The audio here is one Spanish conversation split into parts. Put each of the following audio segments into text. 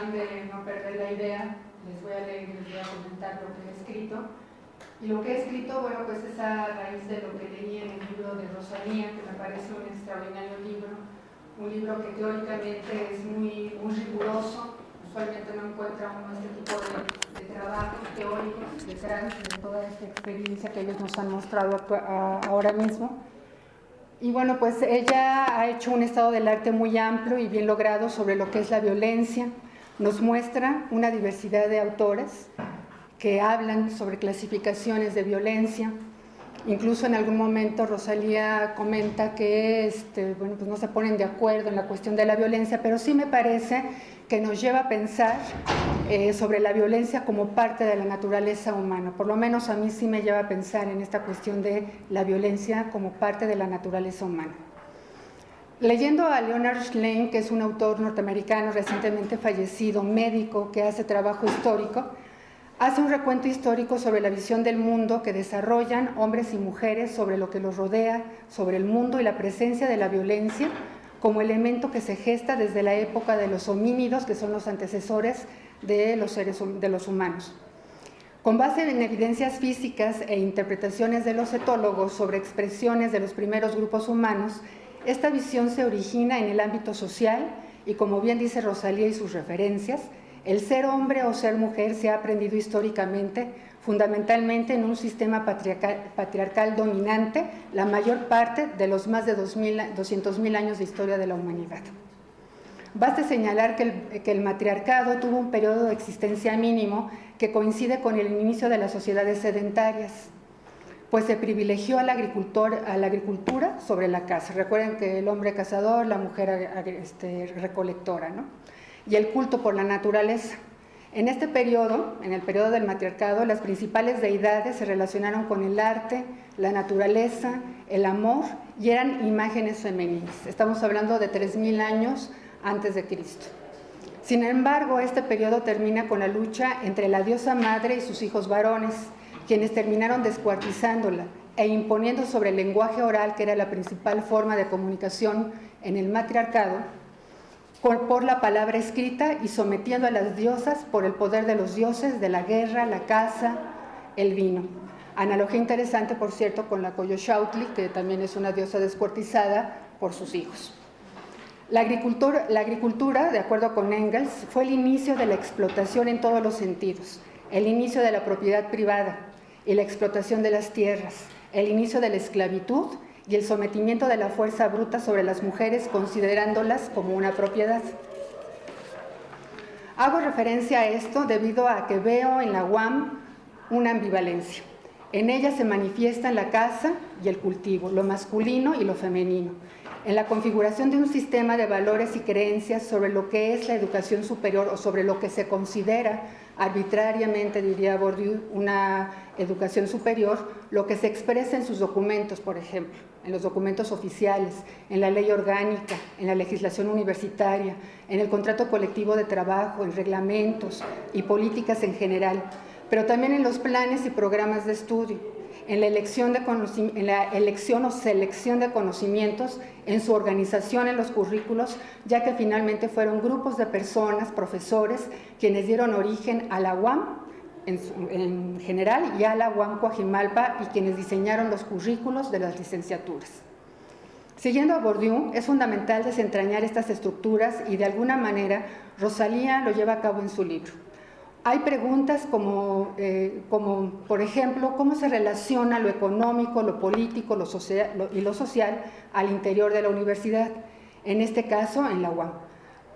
afán de no perder la idea, les voy a leer y les voy a comentar lo que he escrito. Y lo que he escrito, bueno, pues es a raíz de lo que leí en el libro de Rosalía, que me parece un extraordinario libro, un libro que teóricamente es muy riguroso. Usualmente no encuentra uno este tipo de trabajos teóricos detrás de toda esta experiencia que ellos nos han mostrado ahora mismo. Y bueno, pues ella ha hecho un estado del arte muy amplio y bien logrado sobre lo que es la violencia. Nos muestra una diversidad de autores que hablan sobre clasificaciones de violencia. Incluso en algún momento Rosalía comenta que bueno, pues no se ponen de acuerdo en la cuestión de la violencia, pero sí me parece que nos lleva a pensar sobre la violencia como parte de la naturaleza humana. Por lo menos a mí sí me lleva a pensar en esta cuestión de la violencia como parte de la naturaleza humana. Leyendo a Leonard Shlain, que es un autor norteamericano recientemente fallecido, médico que hace trabajo histórico, hace un recuento histórico sobre la visión del mundo que desarrollan hombres y mujeres sobre lo que los rodea, sobre el mundo y la presencia de la violencia como elemento que se gesta desde la época de los homínidos, que son los antecesores de los humanos. Con base en evidencias físicas e interpretaciones de los etólogos sobre expresiones de los primeros grupos humanos, esta visión se origina en el ámbito social y, como bien dice Rosalía y sus referencias, el ser hombre o ser mujer se ha aprendido históricamente, fundamentalmente en un sistema patriarcal dominante, la mayor parte de los más de 200.000 años de historia de la humanidad. Basta señalar que el matriarcado tuvo un periodo de existencia mínimo que coincide con el inicio de las sociedades sedentarias, pues se privilegió a la agricultura sobre la caza. Recuerden que el hombre cazador, la mujer recolectora, ¿no? Y el culto por la naturaleza. En este periodo, en el periodo del matriarcado, las principales deidades se relacionaron con el arte, la naturaleza, el amor y eran imágenes femeninas. Estamos hablando de 3.000 años antes de Cristo. Sin embargo, este periodo termina con la lucha entre la diosa madre y sus hijos varones, quienes terminaron descuartizándola e imponiendo sobre el lenguaje oral, que era la principal forma de comunicación en el matriarcado, por la palabra escrita y sometiendo a las diosas por el poder de los dioses de la guerra, la caza, el vino. Analogía interesante, por cierto, con la Coyolxauhqui, que también es una diosa descuartizada por sus hijos. La agricultura, de acuerdo con Engels, fue el inicio de la explotación en todos los sentidos, el inicio de la propiedad privada y la explotación de las tierras, el inicio de la esclavitud y el sometimiento de la fuerza bruta sobre las mujeres, considerándolas como una propiedad. Hago referencia a esto debido a que veo en la UAM una ambivalencia. En ella se manifiestan la caza y el cultivo, lo masculino y lo femenino, en la configuración de un sistema de valores y creencias sobre lo que es la educación superior o sobre lo que se considera arbitrariamente, diría Bourdieu, una educación superior, lo que se expresa en sus documentos, por ejemplo, en los documentos oficiales, en la ley orgánica, en la legislación universitaria, en el contrato colectivo de trabajo, en reglamentos y políticas en general, pero también en los planes y programas de estudio, en la elección o selección de conocimientos, en su organización en los currículos, ya que finalmente fueron grupos de personas, profesores, quienes dieron origen a la UAM en general y a la UAM Coajimalpa y quienes diseñaron los currículos de las licenciaturas. Siguiendo a Bourdieu, es fundamental desentrañar estas estructuras y de alguna manera Rosalía lo lleva a cabo en su libro. Hay preguntas como por ejemplo, ¿cómo se relaciona lo económico, lo político y lo social al interior de la universidad? En este caso, en la UAM.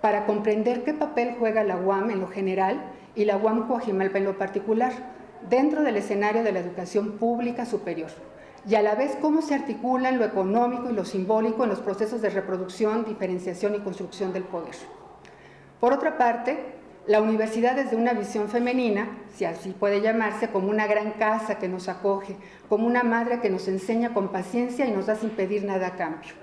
Para comprender qué papel juega la UAM en lo general y la UAM Coajimalpa en lo particular, dentro del escenario de la educación pública superior. Y a la vez, cómo se articulan lo económico y lo simbólico en los procesos de reproducción, diferenciación y construcción del poder. Por otra parte, la universidad desde una visión femenina, si así puede llamarse, como una gran casa que nos acoge, como una madre que nos enseña con paciencia y nos da sin pedir nada a cambio.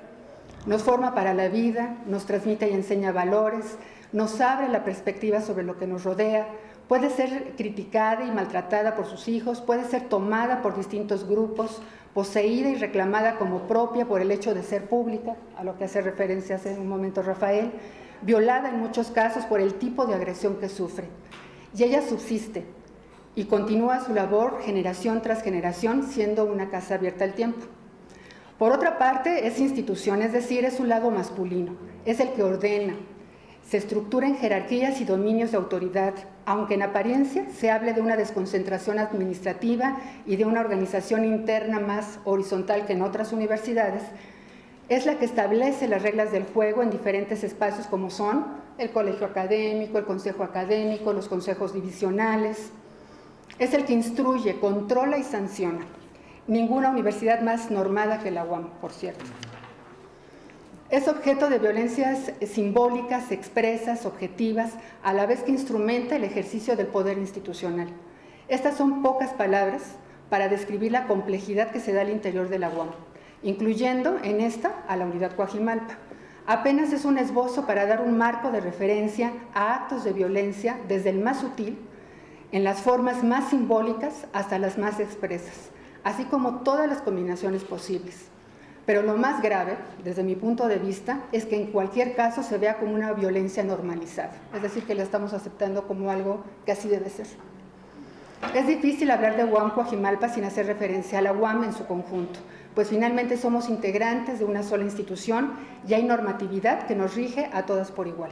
Nos forma para la vida, nos transmite y enseña valores, nos abre la perspectiva sobre lo que nos rodea, puede ser criticada y maltratada por sus hijos, puede ser tomada por distintos grupos, poseída y reclamada como propia por el hecho de ser pública, a lo que hace referencia hace un momento Rafael, violada en muchos casos por el tipo de agresión que sufre. Y ella subsiste y continúa su labor generación tras generación, siendo una casa abierta al tiempo. Por otra parte, es institución, es decir, es un lado masculino, es el que ordena, se estructura en jerarquías y dominios de autoridad, aunque en apariencia se hable de una desconcentración administrativa y de una organización interna más horizontal que en otras universidades. Es la que establece las reglas del juego en diferentes espacios como son el colegio académico, el consejo académico, los consejos divisionales. Es el que instruye, controla y sanciona. Ninguna universidad más normada que la UAM, por cierto. Es objeto de violencias simbólicas, expresas, objetivas, a la vez que instrumenta el ejercicio del poder institucional. Estas son pocas palabras para describir la complejidad que se da al interior de la UAM, incluyendo en esta a la unidad Coajimalpa. Apenas es un esbozo para dar un marco de referencia a actos de violencia desde el más sutil, en las formas más simbólicas hasta las más expresas, así como todas las combinaciones posibles. Pero lo más grave, desde mi punto de vista, es que en cualquier caso se vea como una violencia normalizada, es decir, que la estamos aceptando como algo que así debe ser. Es difícil hablar de UAM Coajimalpa sin hacer referencia a la UAM en su conjunto, pues finalmente somos integrantes de una sola institución y hay normatividad que nos rige a todas por igual.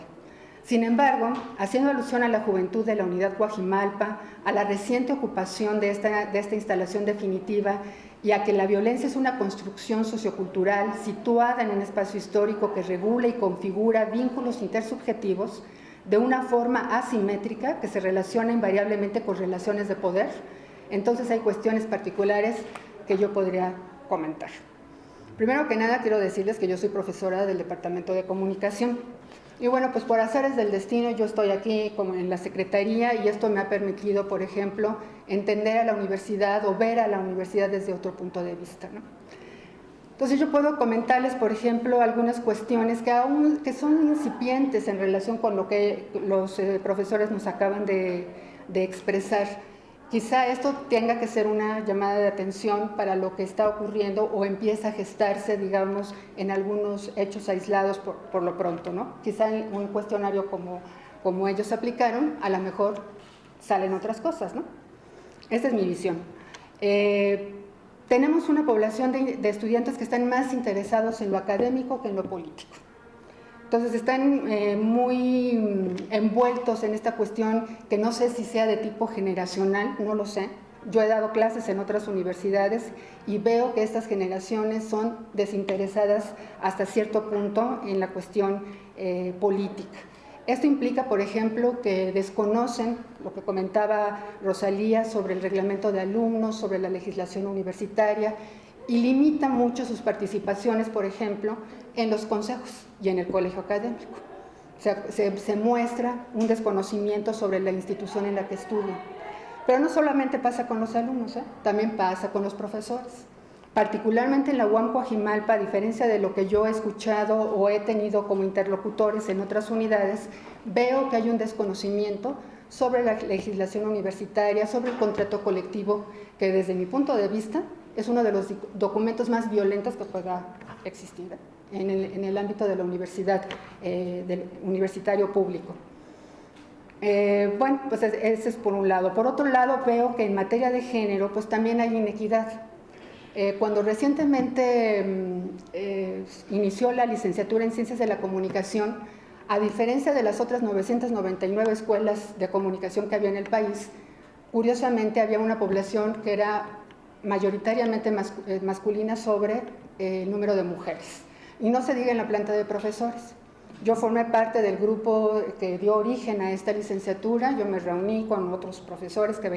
Sin embargo, haciendo alusión a la juventud de la unidad Coajimalpa, a la reciente ocupación de esta instalación definitiva y a que la violencia es una construcción sociocultural situada en un espacio histórico que regula y configura vínculos intersubjetivos de una forma asimétrica que se relaciona invariablemente con relaciones de poder, entonces hay cuestiones particulares que yo podría comentar. Primero que nada, quiero decirles que yo soy profesora del Departamento de Comunicación. Y bueno, pues por azares del destino yo estoy aquí como en la Secretaría y esto me ha permitido, por ejemplo, entender a la universidad o ver a la universidad desde otro punto de vista, ¿no? Entonces yo puedo comentarles, por ejemplo, algunas cuestiones que son incipientes en relación con lo que los profesores nos acaban de expresar. Quizá esto tenga que ser una llamada de atención para lo que está ocurriendo o empieza a gestarse, digamos, en algunos hechos aislados por lo pronto, ¿no? Quizá en un cuestionario como ellos aplicaron, a lo mejor salen otras cosas, ¿no? Esta es mi visión. Tenemos una población de estudiantes que están más interesados en lo académico que en lo político. Entonces están muy envueltos en esta cuestión que no sé si sea de tipo generacional, no lo sé. Yo he dado clases en otras universidades y veo que estas generaciones son desinteresadas hasta cierto punto en la cuestión política. Esto implica, por ejemplo, que desconocen lo que comentaba Rosalía sobre el reglamento de alumnos, sobre la legislación universitaria, y limita mucho sus participaciones, por ejemplo, en los consejos y en el colegio académico. O sea, se muestra un desconocimiento sobre la institución en la que estudian. Pero no solamente pasa con los alumnos, también pasa con los profesores. Particularmente en la UAM Coajimalpa, a diferencia de lo que yo he escuchado o he tenido como interlocutores en otras unidades, veo que hay un desconocimiento sobre la legislación universitaria, sobre el contrato colectivo, que desde mi punto de vista es uno de los documentos más violentos que pueda existir en el ámbito de la universidad, del universitario público. Bueno, pues ese es por un lado. Por otro lado, veo que en materia de género, pues también hay inequidad. Cuando recientemente inició la licenciatura en Ciencias de la Comunicación, a diferencia de las otras 999 escuelas de comunicación que había en el país, curiosamente había una población que era mayoritariamente masculina sobre el número de mujeres. Y no se diga en la planta de profesores. Yo formé parte del grupo que dio origen a esta licenciatura, yo me reuní con otros profesores que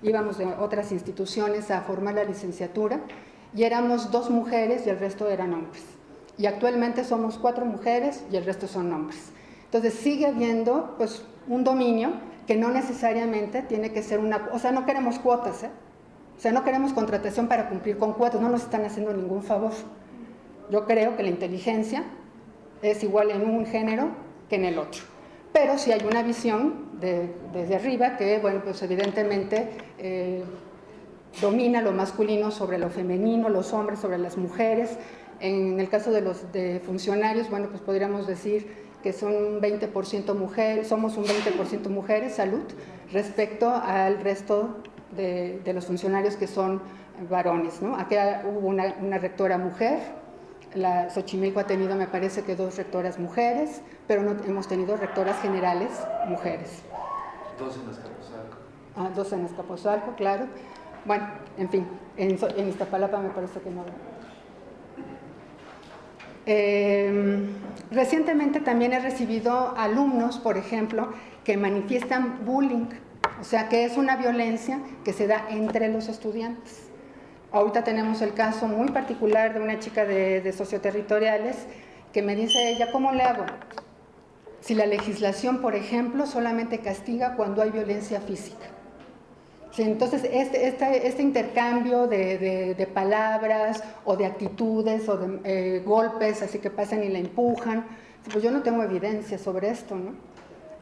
íbamos de otras instituciones a formar la licenciatura, y éramos 2 mujeres y el resto eran hombres. Y actualmente somos 4 mujeres y el resto son hombres. Entonces sigue habiendo pues, un dominio que no necesariamente tiene que ser o sea, no queremos cuotas, O sea, no queremos contratación para cumplir con cuotas, no nos están haciendo ningún favor. Yo creo que la inteligencia es igual en un género que en el otro. Pero sí hay una visión desde arriba que, bueno, pues evidentemente domina lo masculino sobre lo femenino, los hombres sobre las mujeres. En el caso de los funcionarios, bueno, pues podríamos decir que son un 20% mujeres, somos un 20% mujeres, salud, respecto al resto de los funcionarios que son varones, ¿no? Aquí hubo una rectora mujer, la Xochimilco ha tenido, me parece que 2 rectoras mujeres, pero no hemos tenido rectoras generales mujeres. 2 en Azcapotzalco. 2 en Azcapotzalco, claro. Bueno, en fin, en Iztapalapa me parece que no. Recientemente también he recibido alumnos, por ejemplo, que manifiestan bullying, o sea, que es una violencia que se da entre los estudiantes. Ahorita tenemos el caso muy particular de una chica de socioterritoriales que me dice ella, ¿cómo le hago? Si la legislación, por ejemplo, solamente castiga cuando hay violencia física. Sí, entonces, este intercambio de palabras o de actitudes o de golpes, así que pasan y la empujan, pues yo no tengo evidencia sobre esto, ¿no?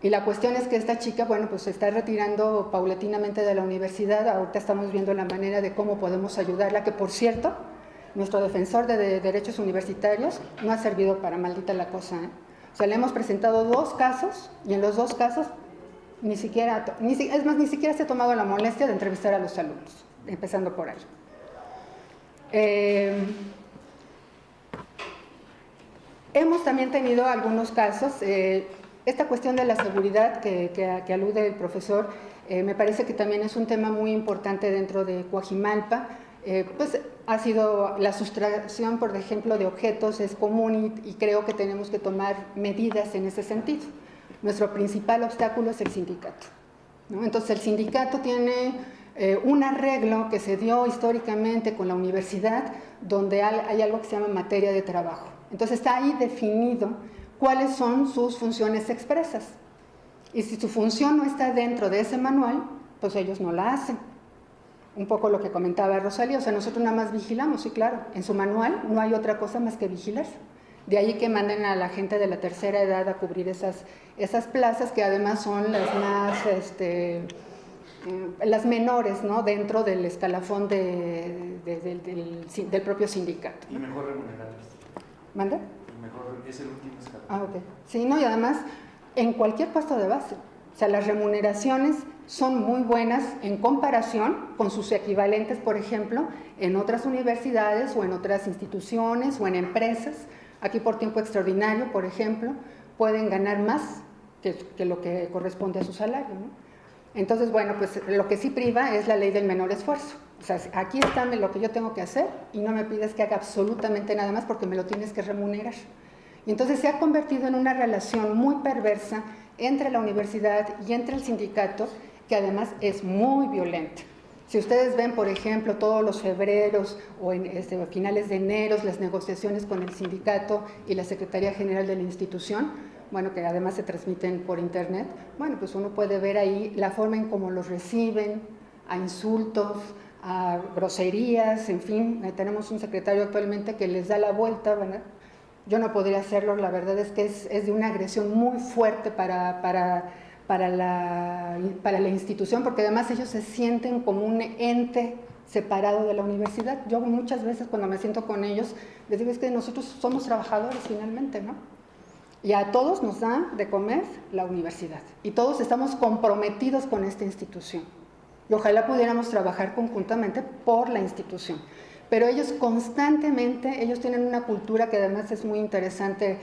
Y la cuestión es que esta chica, bueno, pues se está retirando paulatinamente de la universidad. Ahorita estamos viendo la manera de cómo podemos ayudarla, que por cierto, nuestro defensor de derechos universitarios no ha servido para maldita la cosa, ¿eh? O sea, le hemos presentado 2 casos y en los 2 casos ni siquiera se ha tomado la molestia de entrevistar a los alumnos, empezando por ahí. Hemos también tenido algunos casos. Esta cuestión de la seguridad que alude el profesor, me parece que también es un tema muy importante dentro de Coajimalpa. Pues ha sido la sustracción, por ejemplo, de objetos es común y creo que tenemos que tomar medidas en ese sentido. Nuestro principal obstáculo es el sindicato, ¿no? Entonces el sindicato tiene un arreglo que se dio históricamente con la universidad, donde hay algo que se llama materia de trabajo. Entonces está ahí definido cuáles son sus funciones expresas. Y si su función no está dentro de ese manual, pues ellos no la hacen. Un poco lo que comentaba Rosalía, o sea, nosotros nada más vigilamos, sí, claro. En su manual no hay otra cosa más que vigilar. De ahí que manden a la gente de la tercera edad a cubrir esas plazas, que además son las más, las menores, ¿no? Dentro del escalafón del propio sindicato, ¿no? Y mejor remuneradas. ¿Manda? Mejor, es el último escalafón. Ah, ok. Sí, no, y además, en cualquier puesto de base, o sea, las remuneraciones son muy buenas en comparación con sus equivalentes, por ejemplo, en otras universidades o en otras instituciones o en empresas. Aquí por tiempo extraordinario, por ejemplo, pueden ganar más que lo que corresponde a su salario, ¿no? Entonces, bueno, pues lo que sí priva es la ley del menor esfuerzo. O sea, aquí está lo que yo tengo que hacer y no me pides que haga absolutamente nada más porque me lo tienes que remunerar. Y entonces se ha convertido en una relación muy perversa entre la universidad y entre el sindicato, que además es muy violenta. Si ustedes ven, por ejemplo, todos los febreros o a finales de enero, las negociaciones con el sindicato y la Secretaría General de la institución, bueno, que además se transmiten por internet, bueno, pues uno puede ver ahí la forma en cómo los reciben, a insultos, a groserías, en fin. Tenemos un secretario actualmente que les da la vuelta, ¿verdad? Yo no podría hacerlo, la verdad es que es de una agresión muy fuerte para la institución, porque además ellos se sienten como un ente separado de la universidad. Yo muchas veces cuando me siento con ellos, les digo, es que nosotros somos trabajadores finalmente, ¿no? Y a todos nos da de comer la universidad, y todos estamos comprometidos con esta institución. Y ojalá pudiéramos trabajar conjuntamente por la institución. Pero ellos constantemente, ellos tienen una cultura que además es muy interesante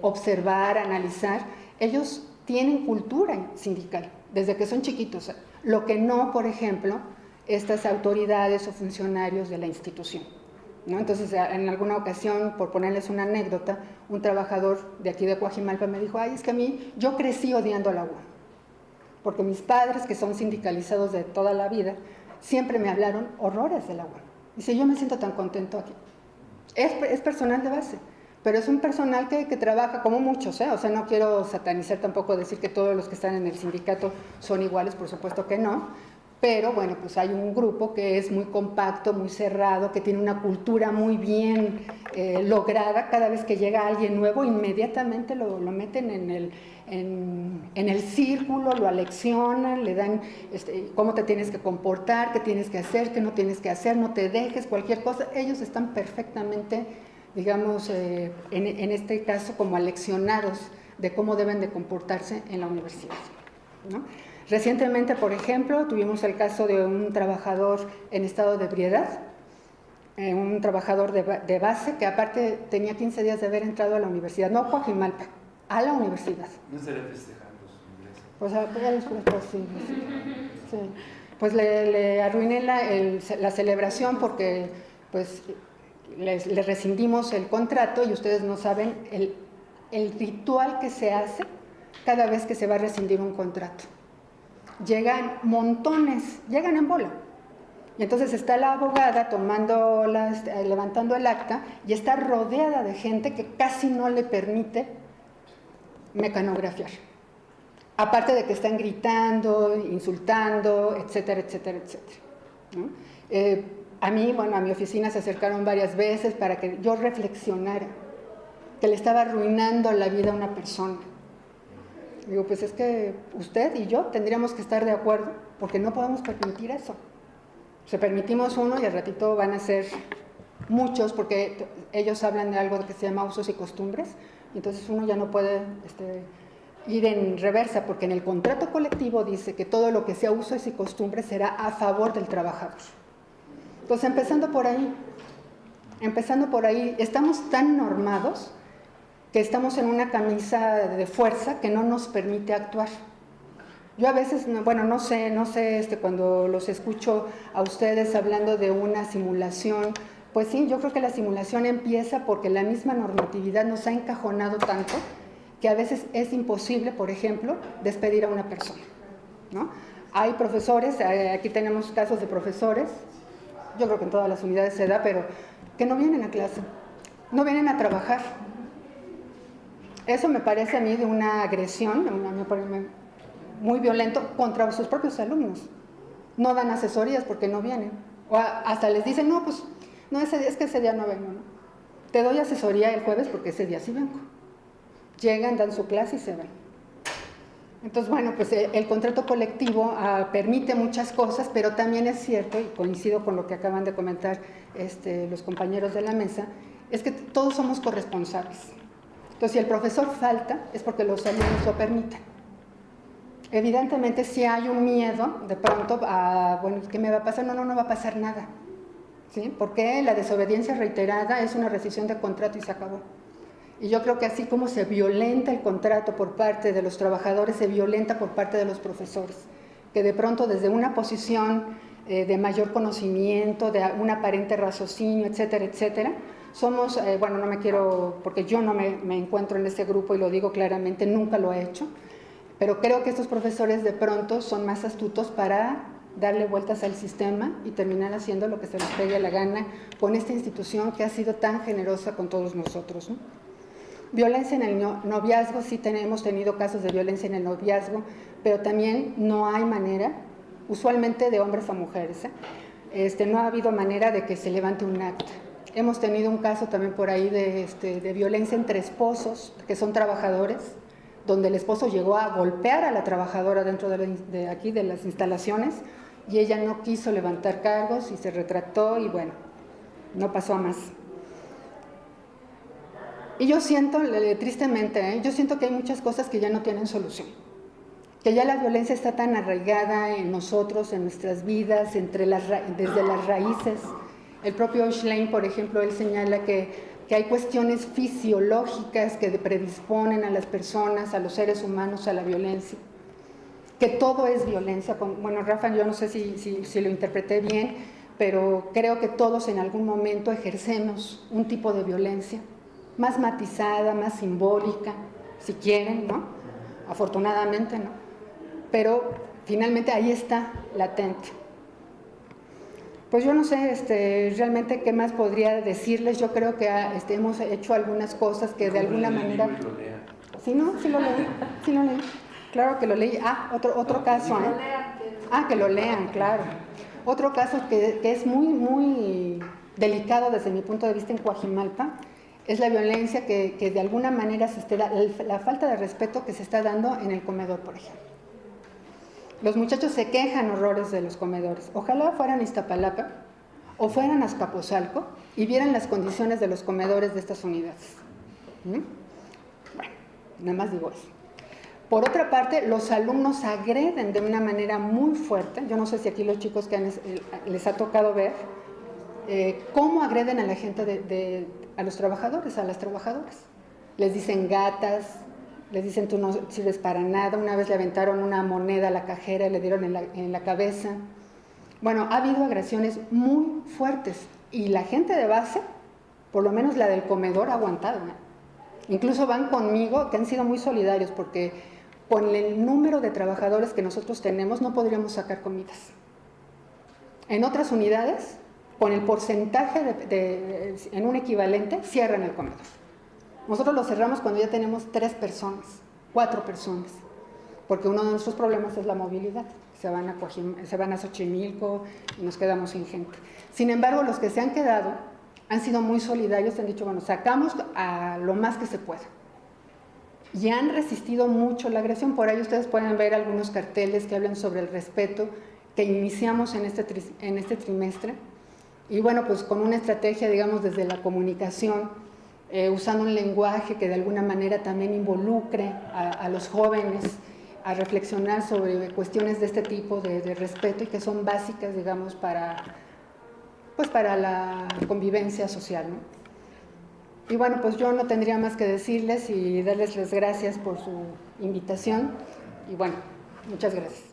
observar, analizar. Ellos tienen cultura sindical desde que son chiquitos, lo que no, por ejemplo, estas autoridades o funcionarios de la institución, ¿no? Entonces, en alguna ocasión, por ponerles una anécdota, un trabajador de aquí de Coajimalpa me dijo, ay, es que yo crecí odiando la UAM, porque mis padres, que son sindicalizados de toda la vida, siempre me hablaron horrores de la UAM. Dice, yo me siento tan contento aquí. Es personal de base, pero es un personal que trabaja como muchos, ¿eh? O sea, no quiero satanizar tampoco, decir que todos los que están en el sindicato son iguales, por supuesto que no, pero bueno, pues hay un grupo que es muy compacto, muy cerrado, que tiene una cultura muy bien lograda. Cada vez que llega alguien nuevo, inmediatamente lo meten en el círculo, lo aleccionan, le dan cómo te tienes que comportar, qué tienes que hacer, qué no tienes que hacer, no te dejes, cualquier cosa. Ellos están perfectamente, digamos, en este caso como aleccionados de cómo deben de comportarse en la universidad, ¿no? Recientemente, por ejemplo, tuvimos el caso de un trabajador en estado de ebriedad, un trabajador de base que aparte tenía 15 días de haber entrado a la universidad, no a Coajimalpa, a la universidad. No estaría festejando su ingreso. Pues sí. Pues le arruiné la celebración porque pues le rescindimos el contrato y ustedes no saben el ritual que se hace cada vez que se va a rescindir un contrato. Llegan montones, llegan en bola. Y entonces está la abogada levantando el acta y está rodeada de gente que casi no le permite mecanografiar. Aparte de que están gritando, insultando, etcétera, etcétera, etcétera, ¿no? A mi oficina se acercaron varias veces para que yo reflexionara que le estaba arruinando la vida a una persona. Digo, pues es que usted y yo tendríamos que estar de acuerdo porque no podemos permitir eso. O sea, permitimos uno y al ratito van a ser muchos porque ellos hablan de algo que se llama usos y costumbres y entonces uno ya no puede ir en reversa porque en el contrato colectivo dice que todo lo que sea usos y costumbres será a favor del trabajador. Entonces, empezando por ahí, estamos tan normados que estamos en una camisa de fuerza que no nos permite actuar. Yo a veces, no sé, cuando los escucho a ustedes hablando de una simulación, pues sí, yo creo que la simulación empieza porque la misma normatividad nos ha encajonado tanto que a veces es imposible, por ejemplo, despedir a una persona, ¿no? Hay profesores, aquí tenemos casos de profesores, yo creo que en todas las unidades se da, pero que no vienen a clase, no vienen a trabajar. Eso me parece a mí de una agresión, muy violento contra sus propios alumnos. No dan asesorías porque no vienen. O hasta les dicen, no, pues, no, es que ese día no vengo, ¿no? Te doy asesoría el jueves porque ese día sí vengo. Llegan, dan su clase y se van. Entonces, pues el contrato colectivo permite muchas cosas, pero también es cierto, y coincido con lo que acaban de comentar los compañeros de la mesa, es que todos somos corresponsables. Entonces, si el profesor falta, es porque los alumnos lo permiten. Evidentemente, si hay un miedo, de pronto, ¿qué me va a pasar? No va a pasar nada, ¿sí? Porque la desobediencia reiterada es una rescisión de contrato y se acabó. Y yo creo que así como se violenta el contrato por parte de los trabajadores, se violenta por parte de los profesores, que de pronto desde una posición de mayor conocimiento, de un aparente raciocinio, etcétera, etcétera, somos, no me quiero, porque yo no me encuentro en ese grupo y lo digo claramente, nunca lo he hecho, pero creo que estos profesores de pronto son más astutos para darle vueltas al sistema y terminar haciendo lo que se les pegue la gana con esta institución que ha sido tan generosa con todos nosotros, ¿no? Violencia en el noviazgo, sí hemos tenido casos de violencia en el noviazgo, pero también no hay manera, usualmente de hombres a mujeres, no ha habido manera de que se levante un acta. Hemos tenido un caso también por ahí de violencia entre esposos, que son trabajadores, donde el esposo llegó a golpear a la trabajadora dentro de las instalaciones y ella no quiso levantar cargos y se retractó y no pasó a más. Y yo siento, tristemente, yo siento que hay muchas cosas que ya no tienen solución, que ya la violencia está tan arraigada en nosotros, en nuestras vidas, desde las raíces. El propio Schlein, por ejemplo, él señala que hay cuestiones fisiológicas que predisponen a las personas, a los seres humanos, a la violencia, que todo es violencia. Rafa, yo no sé si lo interpreté bien, pero creo que todos en algún momento ejercemos un tipo de violencia, más matizada, más simbólica, si quieren, ¿no? Afortunadamente, ¿no? Pero finalmente ahí está, latente. Pues yo no sé realmente qué más podría decirles. Yo creo que hemos hecho algunas cosas que de alguna manera... ¿Sí, no? Sí lo leí. Claro que lo leí. Otro caso, ¿eh? Que lo lean, claro. Otro caso que es muy, muy delicado desde mi punto de vista en Coajimalpa, es la violencia que de alguna manera la falta de respeto que se está dando en el comedor, por ejemplo. Los muchachos se quejan horrores de los comedores. Ojalá fueran a Iztapalapa o fueran a Azcapotzalco y vieran las condiciones de los comedores de estas unidades. nada más digo eso. Por otra parte, los alumnos agreden de una manera muy fuerte. Yo no sé si aquí los chicos que les ha tocado ver cómo agreden a la gente, a los trabajadores, a las trabajadoras. Les dicen gatas, les dicen tú no sirves para nada. Una vez le aventaron una moneda a la cajera y le dieron en la cabeza. Bueno, ha habido agresiones muy fuertes y la gente de base, por lo menos la del comedor, ha aguantado, ¿eh? Incluso van conmigo, que han sido muy solidarios, porque con el número de trabajadores que nosotros tenemos no podríamos sacar comidas. En otras unidades, con el porcentaje en un equivalente, cierran el comedor. Nosotros lo cerramos cuando ya tenemos 3 personas, 4 personas, porque uno de nuestros problemas es la movilidad. Se van a Xochimilco y nos quedamos sin gente. Sin embargo, los que se han quedado han sido muy solidarios, han dicho, bueno, sacamos a lo más que se pueda. Y han resistido mucho la agresión. Por ahí ustedes pueden ver algunos carteles que hablan sobre el respeto que iniciamos en este trimestre. Y bueno, pues con una estrategia, digamos, desde la comunicación, usando un lenguaje que de alguna manera también involucre a los jóvenes a reflexionar sobre cuestiones de este tipo de respeto y que son básicas, digamos, para la convivencia social, ¿no? Y bueno, pues yo no tendría más que decirles y darles las gracias por su invitación. Y bueno, muchas gracias.